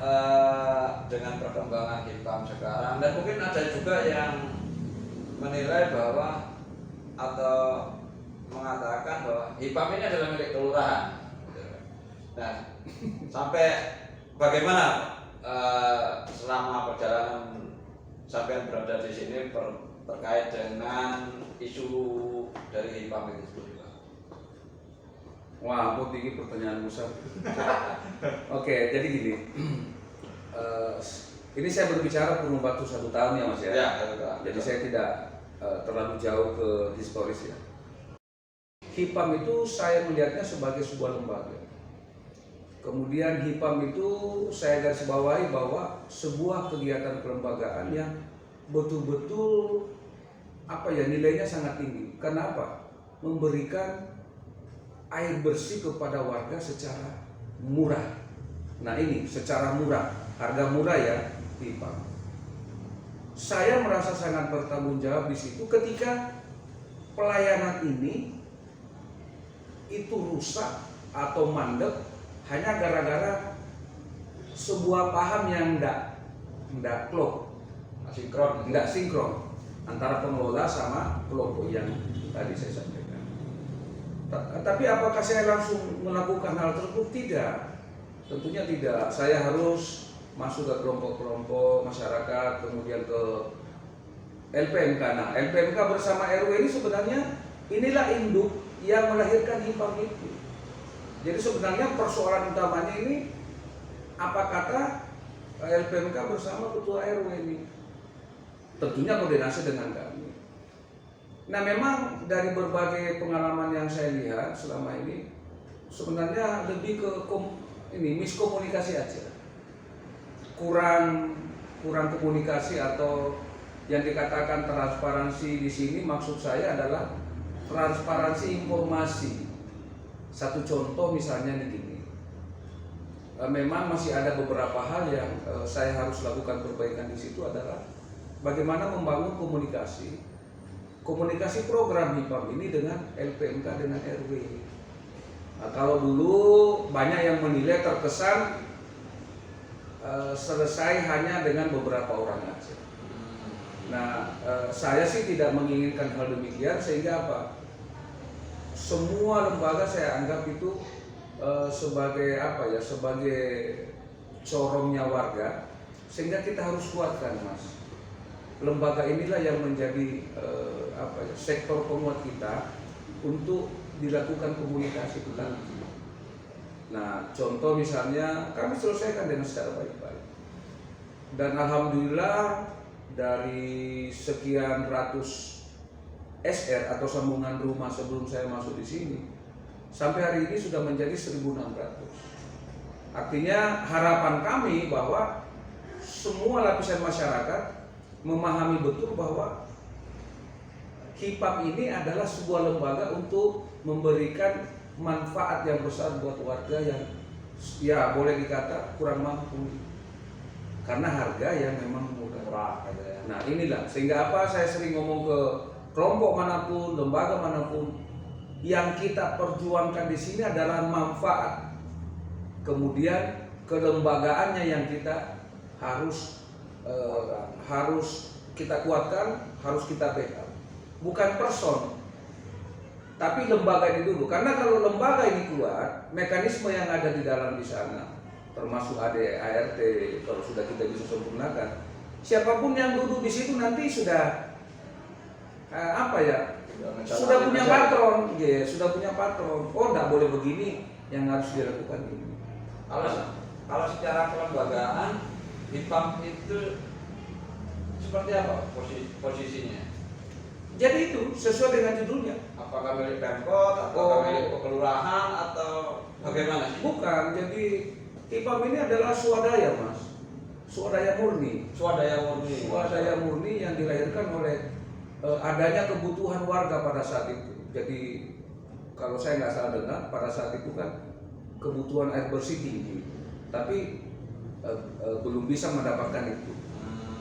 dengan perkembangan HIPAM sekarang, dan mungkin ada juga yang menilai bahwa atau mengatakan bahwa HIPAM ini adalah milik kelurahan. Nah, sampai bagaimana selama perjalanan sampai berada di sini terkait dengan isu dari HIPAM itu sendiri, Pak? Wah, aku tinggi pertanyaan besar. Oke, jadi gini. Ini saya berbicara kurun waktu 1 tahun ya Mas ya. Ya, jadi saya tidak terlalu jauh ke historis ya. HIPAM itu saya melihatnya sebagai sebuah lembaga. Kemudian HIPAM itu saya garis bawahi bahwa sebuah kegiatan kelembagaan yang betul-betul nilainya sangat tinggi. Kenapa? Memberikan air bersih kepada warga secara murah. Nah ini secara murah, harga murah ya HIPAM. Saya merasa sangat bertanggung jawab di situ ketika pelayanan ini itu rusak atau mandek hanya gara-gara sebuah paham yang tidak klop, tidak sinkron antara pengelola sama kelompok yang tadi saya sampaikan. Tapi apakah saya langsung melakukan hal tersebut? Tidak, tentunya tidak. Saya harus masuk ke kelompok-kelompok masyarakat, kemudian ke LPMK. Nah, LPMK bersama RW ini sebenarnya inilah induk yang melahirkan HIPAM itu. Jadi sebenarnya persoalan utamanya ini apa kata LPMK bersama ketua RW ini. Tentunya koordinasi dengan kami. Nah memang dari berbagai pengalaman yang saya lihat selama ini sebenarnya lebih ke miskomunikasi aja. Kurang komunikasi atau yang dikatakan transparansi di sini maksud saya adalah transparansi informasi. Satu contoh misalnya begini, memang masih ada beberapa hal yang saya harus lakukan perbaikan di situ adalah bagaimana membangun komunikasi program HIPAM ini dengan LPMK dengan RW. Nah, kalau dulu banyak yang menilai terkesan selesai hanya dengan beberapa orang saja. Nah, saya sih tidak menginginkan hal demikian sehingga apa? Semua lembaga saya anggap itu sebagai sebagai corongnya warga, sehingga kita harus kuatkan Mas. Lembaga inilah yang menjadi sektor penguat kita untuk dilakukan komunikasi tentang itu. Nah, contoh misalnya kami selesaikan dengan secara baik-baik. Dan alhamdulillah dari sekian ratus SR atau sambungan rumah sebelum saya masuk di sini sampai hari ini sudah menjadi 1.600. Artinya harapan kami bahwa semua lapisan masyarakat memahami betul bahwa HIPAM ini adalah sebuah lembaga untuk memberikan manfaat yang besar buat warga yang ya boleh dikata kurang mampu karena harga yang memang murah. Nah inilah sehingga saya sering ngomong ke kelompok manapun, lembaga manapun, yang kita perjuangkan di sini adalah manfaat. Kemudian kelembagaannya yang kita harus kita kuatkan, harus kita backup. Bukan person, tapi lembaga ini dulu. Karena kalau lembaga ini kuat, mekanisme yang ada di dalam di sana, termasuk ADART, kalau sudah kita bisa sempurnakan, siapapun yang duduk di situ nanti sudah sudah punya patron, ya, sudah punya patron. Oh, tidak boleh begini, yang harus dilakukan ini. Kalau secara kelembagaan, HIPAM itu seperti apa posisinya? Jadi itu sesuai dengan judulnya. Apakah milik Pemkot, apakah milik kelurahan, atau bagaimana sih? Bukan, jadi HIPAM ini adalah swadaya, Mas. Swadaya murni. Swadaya murni yang dilahirkan oleh adanya kebutuhan warga pada saat itu. Jadi kalau saya nggak salah dengar, pada saat itu kan kebutuhan air bersih tinggi, tapi belum bisa mendapatkan itu.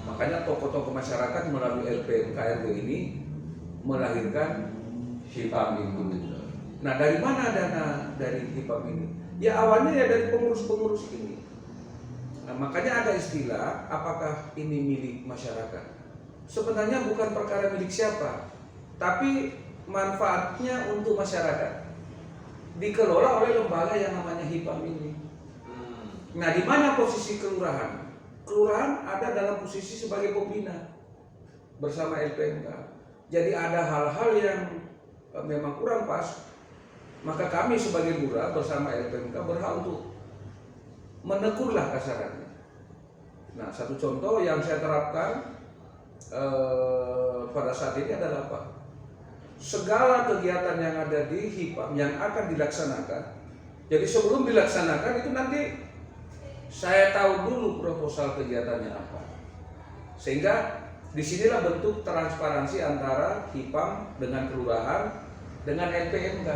Makanya tokoh-tokoh masyarakat melalui LPMK RW ini melahirkan HIPAM itu. Nah, dari mana dana dari HIPAM ini? Ya awalnya ya dari pengurus-pengurus ini. Nah, makanya ada istilah, apakah ini milik masyarakat? Sebenarnya bukan perkara milik siapa, tapi manfaatnya untuk masyarakat. Dikelola oleh lembaga yang namanya HIPAM ini. Nah, di mana posisi kelurahan? Kelurahan ada dalam posisi sebagai pembina bersama LPMK. Jadi ada hal-hal yang memang kurang pas, maka kami sebagai lurah bersama LPMK berhak untuk menekurlah kasarannya. Nah, satu contoh yang saya terapkan pada saat ini adalah apa? Segala kegiatan yang ada di HIPAM yang akan dilaksanakan. Jadi sebelum dilaksanakan itu nanti saya tahu dulu proposal kegiatannya apa. Sehingga disinilah bentuk transparansi antara HIPAM dengan kelurahan dengan LPMK.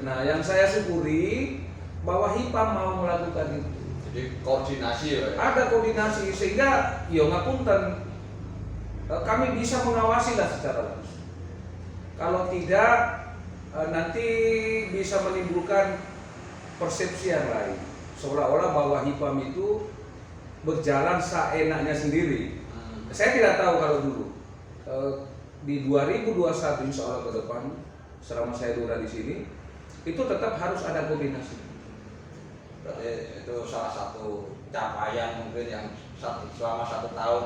Nah, yang saya syukuri bahwa HIPAM mau melakukan itu. Jadi koordinasi ya? Ada koordinasi sehingga ya ngapunten kami bisa mengawasi lah secara langsung. Kalau tidak nanti bisa menimbulkan persepsi yang lain, seolah-olah bahwa HIPAM itu berjalan seenaknya sendiri. Saya tidak tahu kalau dulu di 2021 insya Allah ke depan selama saya lurah di sini itu tetap harus ada koordinasi. Berarti itu salah satu capaian mungkin yang selama 1 tahun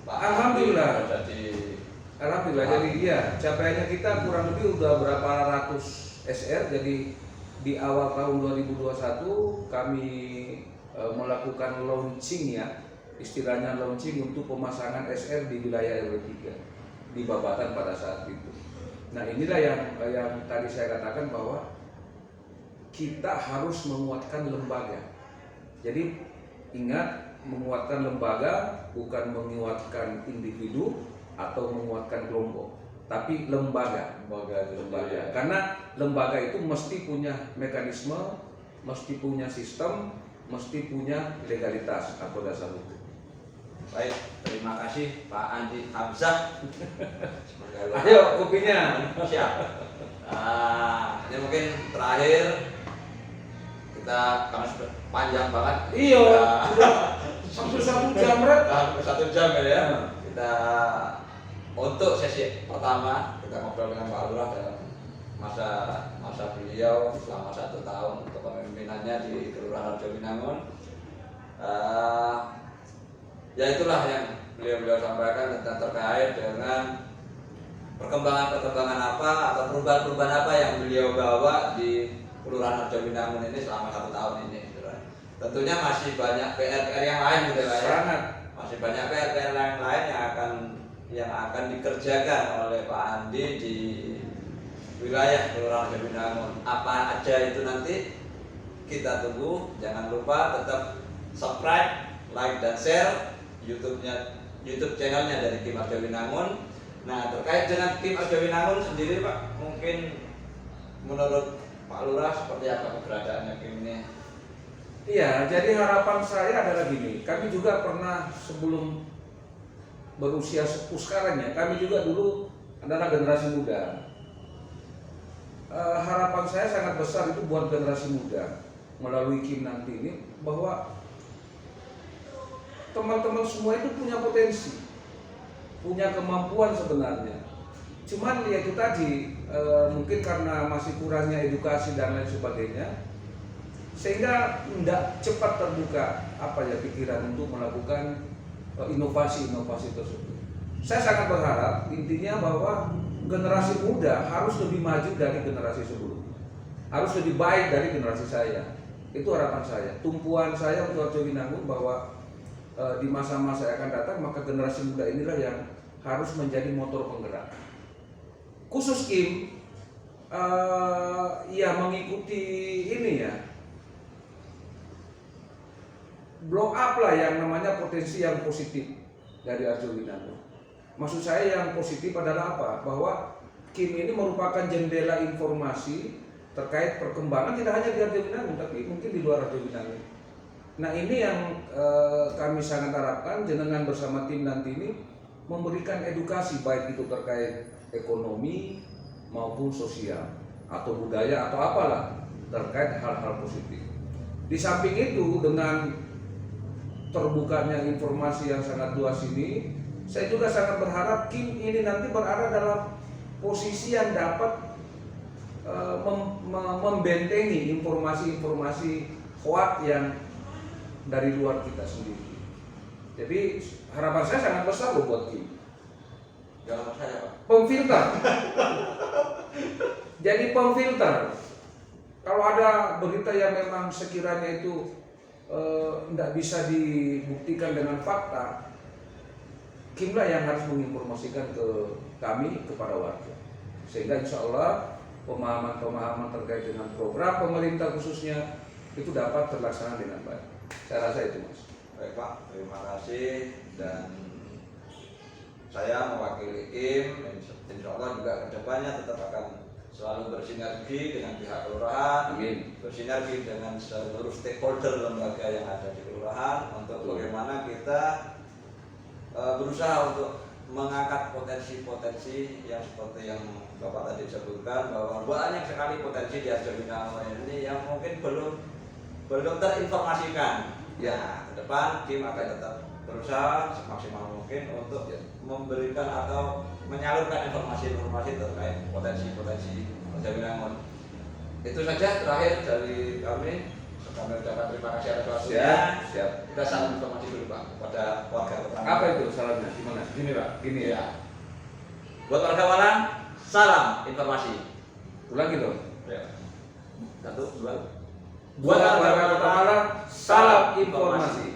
Pak. Alhamdulillah. Alhamdulillah. Jadi iya capaiannya kita kurang lebih udah berapa ratus SR. Jadi di awal tahun 2021 kami melakukan launching ya, istilahnya launching untuk pemasangan SR di wilayah RW 3 di Babatan pada saat itu. Nah, inilah yang tadi saya katakan bahwa kita harus menguatkan lembaga. Jadi ingat, menguatkan lembaga bukan menguatkan individu atau menguatkan kelompok, tapi lembaga. Ya. Karena lembaga itu mesti punya mekanisme, mesti punya sistem, mesti punya legalitas atau dasar hukum. Baik, terima kasih Pak Andi Hamzah. Ayo kopinya. Siap. Ini mungkin terakhir kita karena sudah panjang banget. Iya. Sudah 1 jam red. 1 jam ya. Kita untuk sesi pertama kita ngobrol dengan Pak Lurah dalam masa beliau selama 1 tahun kepemimpinannya di Kelurahan Arjowinangun. Ya itulah yang beliau sampaikan tentang terkait dengan perkembangan apa atau perubahan apa yang beliau bawa di Kelurahan Arjowinangun ini selama 1 tahun ini. Tentunya masih banyak PR yang lain gitu lah ya. Masih banyak PR yang lain yang akan dikerjakan oleh Pak Andi di wilayah Kelurahan Arjowinangun. Apa aja itu nanti kita tunggu. Jangan lupa tetap subscribe, like dan share YouTube channelnya dari Kim Arjowinangun. Nah, terkait dengan Kim Arjowinangun sendiri Pak, mungkin menurut Pak Lurah seperti apa keberadaannya Kim ini? Iya, jadi harapan saya adalah gini, kami juga pernah sebelum berusia sepuh sekarang ya, kami juga dulu adalah generasi muda. Harapan saya sangat besar itu buat generasi muda melalui Kim nanti ini bahwa teman-teman semua itu punya potensi, punya kemampuan sebenarnya. Cuman ya itu tadi mungkin karena masih kurangnya edukasi dan lain sebagainya, sehingga tidak cepat terbuka pikiran untuk melakukan inovasi-inovasi tersebut. Saya sangat berharap intinya bahwa generasi muda harus lebih maju dari generasi sebelumnya, harus lebih baik dari generasi saya. Itu harapan saya. Tumpuan saya untuk Harjowinangun bahwa di masa-masa yang akan datang maka generasi muda inilah yang harus menjadi motor penggerak. Khusus Kim, ya mengikuti ini ya, blow up lah yang namanya potensi yang positif dari Harjowinangun. Maksud saya yang positif adalah apa? Bahwa Kim ini merupakan jendela informasi terkait perkembangan tidak hanya di Harjowinangun tapi mungkin di luar Harjowinangun. Nah ini yang kami sangat harapkan jenengan bersama tim nanti ini memberikan edukasi baik itu terkait ekonomi maupun sosial atau budaya atau apalah terkait hal-hal positif. Di samping itu dengan terbukanya informasi yang sangat luas ini, saya juga sangat berharap Kim ini nanti berada dalam posisi yang dapat membentengi informasi-informasi hoax yang dari luar kita sendiri. Jadi harapan saya sangat besar loh buat Kim. Jangan saya Pak. Pemfilter. Jadi pemfilter. Kalau ada berita yang memang sekiranya itu tidak bisa dibuktikan dengan fakta, Kimlah yang harus menginformasikan ke kami, kepada warga, sehingga insya Allah pemahaman-pemahaman terkait dengan program pemerintah khususnya itu dapat terlaksana dengan baik. Saya rasa itu Mas. Baik Pak, terima kasih. Dan saya mewakili Kim, insya Allah juga kedepannya tetap akan selalu bersinergi dengan pihak kelurahan, bersinergi dengan seluruh stakeholder lembaga yang ada di kelurahan untuk bagaimana kita berusaha untuk mengangkat potensi-potensi yang seperti yang Bapak tadi sebutkan, bahwa banyak sekali potensi di Harjowinangun ini yang mungkin belum terinformasikan. Ya, ke depan tim akan tetap berusaha semaksimal mungkin untuk memberikan atau menyalurkan informasi-informasi terkait potensi-potensi Harjowinangun. Itu saja terakhir dari kami. Kami ucapkan terima kasih atas waktunya. Siap. Kita salam informasi dulu Pak kepada warga Walang. Apa itu salamnya? Gimana? Gini Pak. Gini ya. Buat warga Walang, salam informasi. Ulangi dong. Ya. 1, 2. Buat warga Walang, salam informasi.